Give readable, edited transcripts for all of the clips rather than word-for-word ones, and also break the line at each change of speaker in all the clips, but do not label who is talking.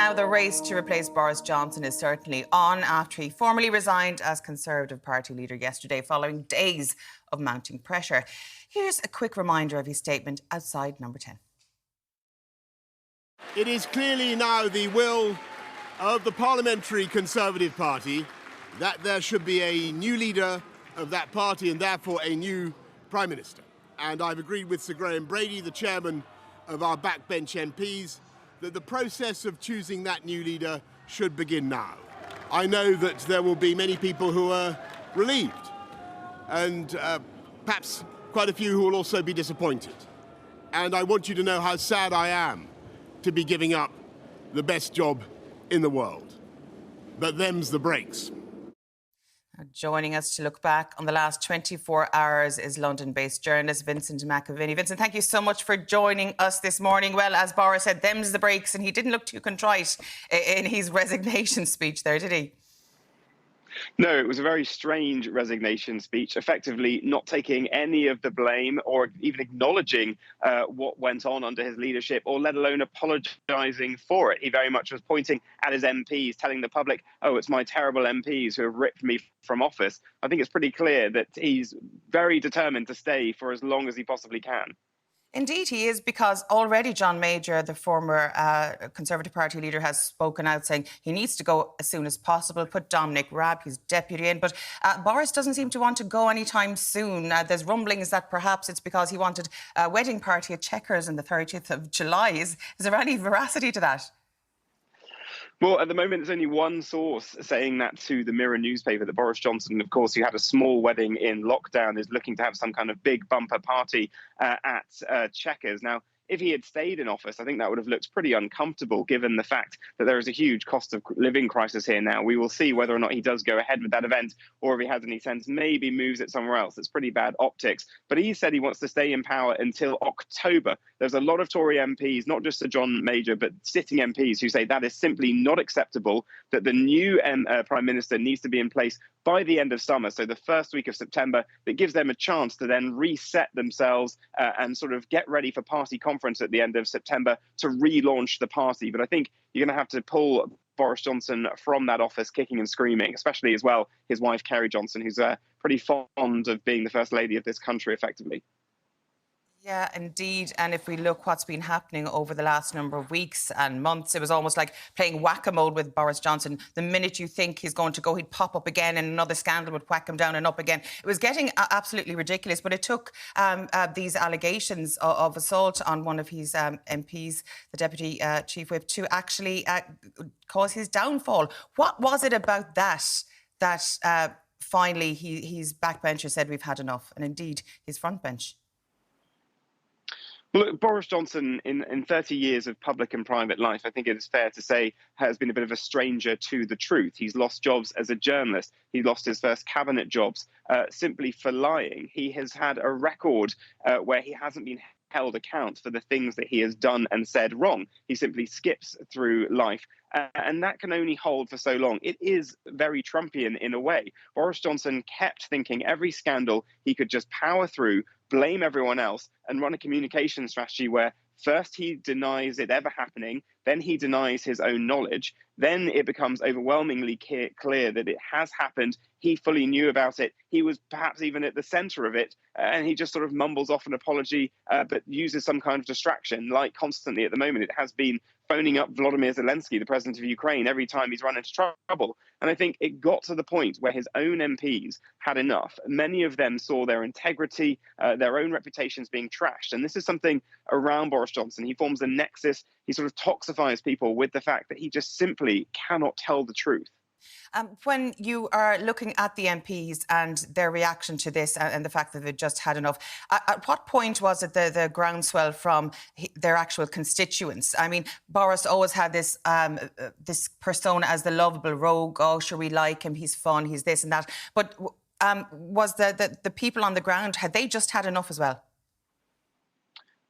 Now, the race to replace Boris Johnson is certainly on after he formally resigned as Conservative Party leader yesterday following days of mounting pressure. Here's a quick reminder of his statement outside Number 10.
It is clearly now the will of the Parliamentary Conservative Party that there should be a new leader of that party and therefore a new Prime Minister. And I've agreed with Sir Graham Brady, the chairman of our backbench MPs, that the process of choosing that new leader should begin now. I know that there will be many people who are relieved and perhaps quite a few who will also be disappointed. And I want you to know how sad I am to be giving up the best job in the world. But them's the breaks.
Joining us to look back on the last 24 hours is London-based journalist Vincent McAviney. Vincent, thank you so much for joining us this morning. Well, as Boris said, them's the breaks, and he didn't look too contrite in his resignation speech there, did he?
No, it was a very strange resignation speech, effectively not taking any of the blame or even acknowledging what went on under his leadership, or let alone apologising for it. He very much was pointing at his MPs, telling the public, oh, it's my terrible MPs who have ripped me from office. I think it's pretty clear that he's very determined to stay for as long as he possibly can.
Indeed, he is, because already John Major, the former Conservative Party leader, has spoken out saying he needs to go as soon as possible, put Dominic Raab, his deputy, in. But Boris doesn't seem to want to go anytime soon. There's rumblings that perhaps it's because he wanted a wedding party at Chequers on the 30th of July. Is there any veracity to that?
Well, at the moment, there's only one source saying that to the Mirror newspaper, that Boris Johnson, of course, who had a small wedding in lockdown, is looking to have some kind of big bumper party at Chequers. Now, if he had stayed in office, I think that would have looked pretty uncomfortable, given the fact that there is a huge cost of living crisis here now. We will see whether or not he does go ahead with that event, or if he has any sense, maybe moves it somewhere else. It's pretty bad optics. But he said he wants to stay in power until October. There's a lot of Tory MPs, not just Sir John Major, but sitting MPs, who say that is simply not acceptable, that the new Prime Minister needs to be in place by the end of summer, so the first week of September. That gives them a chance to then reset themselves and sort of get ready for party conference at the end of September to relaunch the party. But I think you're going to have to pull Boris Johnson from that office kicking and screaming, especially as well his wife, Kerry Johnson, who's pretty fond of being the First Lady of this country, effectively.
Yeah, indeed. And if we look what's been happening over the last number of weeks and months, it was almost like playing whack-a-mole with Boris Johnson. The minute you think he's going to go, he'd pop up again and another scandal would whack him down and up again. It was getting absolutely ridiculous. But it took these allegations of assault on one of his MPs, the Deputy Chief Whip, to actually cause his downfall. What was it about that finally his backbencher said we've had enough? And indeed, his frontbench.
Look, Boris Johnson, in 30 years of public and private life, I think it is fair to say, has been a bit of a stranger to the truth. He's lost jobs as a journalist. He lost his first cabinet jobs simply for lying. He has had a record where he hasn't been held account for the things that he has done and said wrong. He simply skips through life. And that can only hold for so long. It is very Trumpian in a way. Boris Johnson kept thinking every scandal he could just power through, blame everyone else, and run a communication strategy where first he denies it ever happening, then he denies his own knowledge, then it becomes overwhelmingly clear that it has happened. He fully knew about it. He was perhaps even at the centre of it, and he just sort of mumbles off an apology, but uses some kind of distraction, like constantly at the moment. It has been phoning up Volodymyr Zelensky, the president of Ukraine, every time he's run into trouble. And I think it got to the point where his own MPs had enough. Many of them saw their integrity, their own reputations being trashed. And this is something around Boris Johnson. He forms a nexus. He sort of toxifies people with the fact that he just simply cannot tell the truth.
When you are looking at the MPs and their reaction to this and the fact that they've just had enough, at what point was it the groundswell from their actual constituents? I mean, Boris always had this this persona as the lovable rogue. Oh, sure, we like him, he's fun, he's this and that. But was the people on the ground, had they just had enough as well?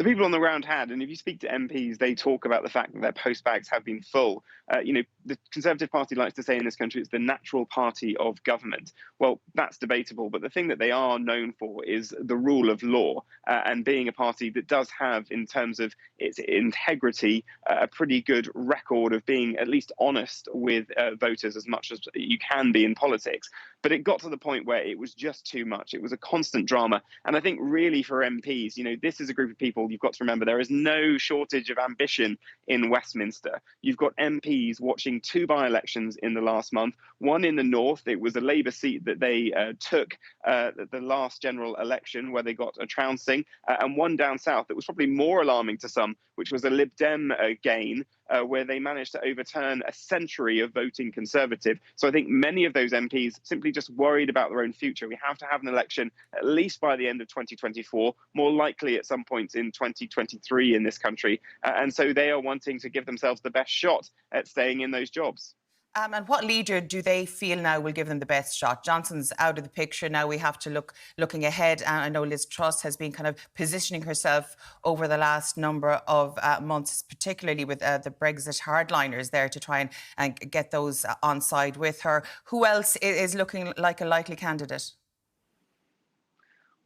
the people on the ground had. And if you speak to MPs, they talk about the fact that their postbags have been full. The Conservative Party likes to say in this country it's the natural party of government. Well, that's debatable. But the thing that they are known for is the rule of law and being a party that does have, in terms of its integrity, a pretty good record of being at least honest with voters as much as you can be in politics. But it got to the point where it was just too much. It was a constant drama. And I think really for MPs, this is a group of people, you've got to remember, there is no shortage of ambition in Westminster. You've got MPs watching 2 by-elections in the last month, one in the north. It was a Labour seat that they took the last general election where they got a trouncing, and one down south that was probably more alarming to some, which was a Lib Dem gain, where they managed to overturn a century of voting Conservative. So I think many of those MPs simply just worried about their own future. We have to have an election at least by the end of 2024, more likely at some point in 2023 in this country. And so they are wanting to give themselves the best shot at staying in those jobs.
And what leader do they feel now will give them the best shot? Johnson's out of the picture now. We have to looking ahead. And I know Liz Truss has been kind of positioning herself over the last number of months, particularly with the Brexit hardliners there to try and get those on side with her. Who else is looking like a likely candidate?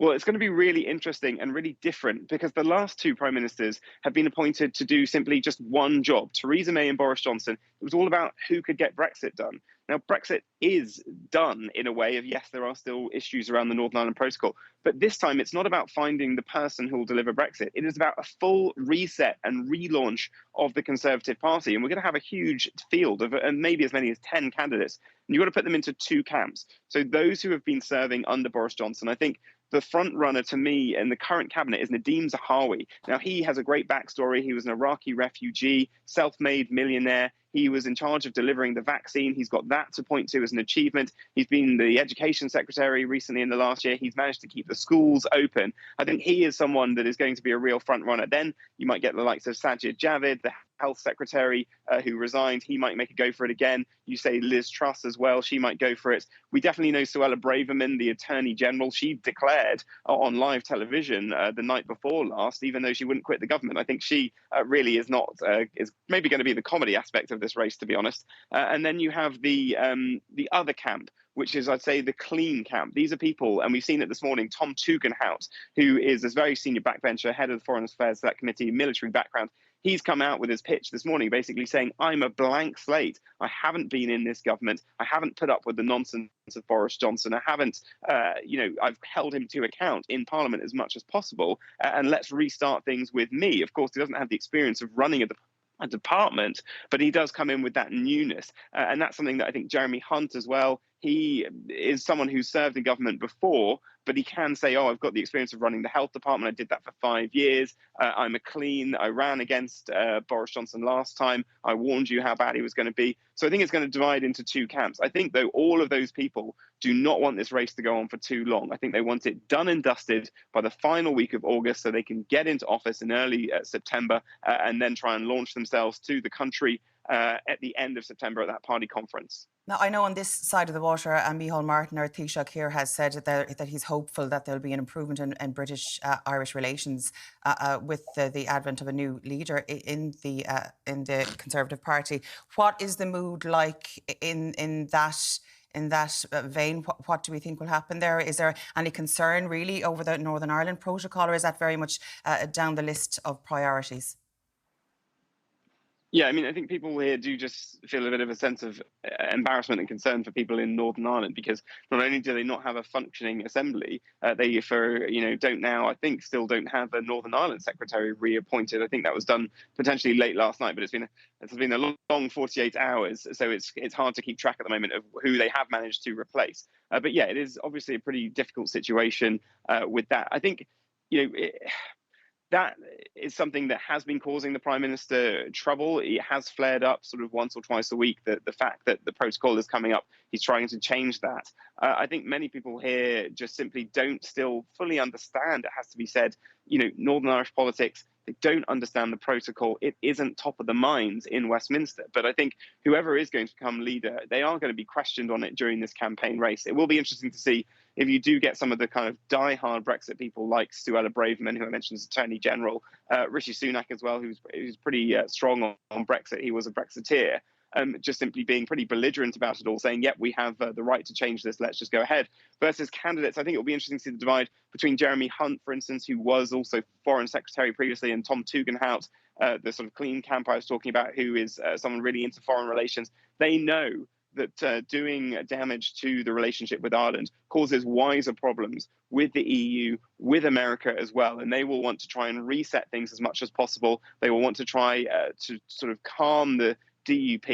Well, it's going to be really interesting and really different because the last 2 prime ministers have been appointed to do simply just one job. Theresa May and Boris Johnson, it was all about who could get Brexit done. Now, Brexit is done in a way of, yes, there are still issues around the Northern Ireland Protocol, but this time it's not about finding the person who will deliver Brexit. It is about a full reset and relaunch of the Conservative Party. And we're going to have a huge field of maybe as many as 10 candidates. And you've got to put them into 2 camps. So those who have been serving under Boris Johnson, I think the front runner to me in the current cabinet is Nadeem Zahawi. Now, he has a great backstory. He was an Iraqi refugee, self-made millionaire. He was in charge of delivering the vaccine. He's got that to point to as an achievement. He's been the education secretary recently in the last year. He's managed to keep the schools open. I think he is someone that is going to be a real front runner. Then you might get the likes of Sajid Javid, the health secretary who resigned. He might make a go for it again. You say Liz Truss as well. She might go for it. We definitely know Suella Braverman, the Attorney General. She declared on live television the night before last, even though she wouldn't quit the government. I think she really is not, is maybe going to be the comedy aspect of this race, to be honest. And then you have the other camp, which is, I'd say, the clean camp. These are people, and we've seen it this morning, Tom Tugendhat, who is a very senior backbencher, head of the Foreign Affairs Select Committee, military background. He's come out with his pitch this morning, basically saying, I'm a blank slate. I haven't been in this government. I haven't put up with the nonsense of Boris Johnson. I haven't, I've held him to account in Parliament as much as possible. And let's restart things with me. Of course, he doesn't have the experience of running a department, but he does come in with that newness. And that's something that I think Jeremy Hunt as well, he is someone who's served in government before, but he can say, oh, I've got the experience of running the health department. I did that for 5 years. I'm a clean. I ran against Boris Johnson last time. I warned you how bad he was going to be. So I think it's going to divide into 2 camps. I think, though, all of those people do not want this race to go on for too long. I think they want it done and dusted by the final week of August so they can get into office in early September and then try and launch themselves to the country at the end of September at that party conference.
Now, I know on this side of the water, Micheál Martin, our Taoiseach here, has said that he's hopeful that there'll be an improvement in British-Irish relations with the advent of a new leader in the Conservative Party. What is the mood like in that vein? What do we think will happen there? Is there any concern really over the Northern Ireland protocol, or is that very much down the list of priorities?
Yeah, I mean, I think people here do just feel a bit of a sense of embarrassment and concern for people in Northern Ireland, because not only do they not have a functioning assembly, they, don't now, I think, still don't have a Northern Ireland secretary reappointed. I think that was done potentially late last night, but it's been a long 48 hours, so it's hard to keep track at the moment of who they have managed to replace. But yeah, it is obviously a pretty difficult situation with that. I think, that is something that has been causing the Prime Minister trouble. It has flared up sort of once or twice a week, the fact that the protocol is coming up. He's trying to change that. I think many people here just simply don't still fully understand, it has to be said, Northern Irish politics. They don't understand the protocol. It isn't top of the minds in Westminster. But I think whoever is going to become leader, they are going to be questioned on it during this campaign race. It will be interesting to see if you do get some of the kind of die-hard Brexit people like Suella Braverman, who I mentioned as Attorney General, Rishi Sunak as well, who's pretty strong on Brexit. He was a Brexiteer. Just simply being pretty belligerent about it all, saying, yep, we have the right to change this, let's just go ahead, versus candidates. I think it'll be interesting to see the divide between Jeremy Hunt, for instance, who was also Foreign Secretary previously, and Tom Tugendhat, the sort of clean camp I was talking about, who is someone really into foreign relations. They know that doing damage to the relationship with Ireland causes wider problems with the EU, with America as well. And they will want to try and reset things as much as possible. They will want to try to sort of calm the DUP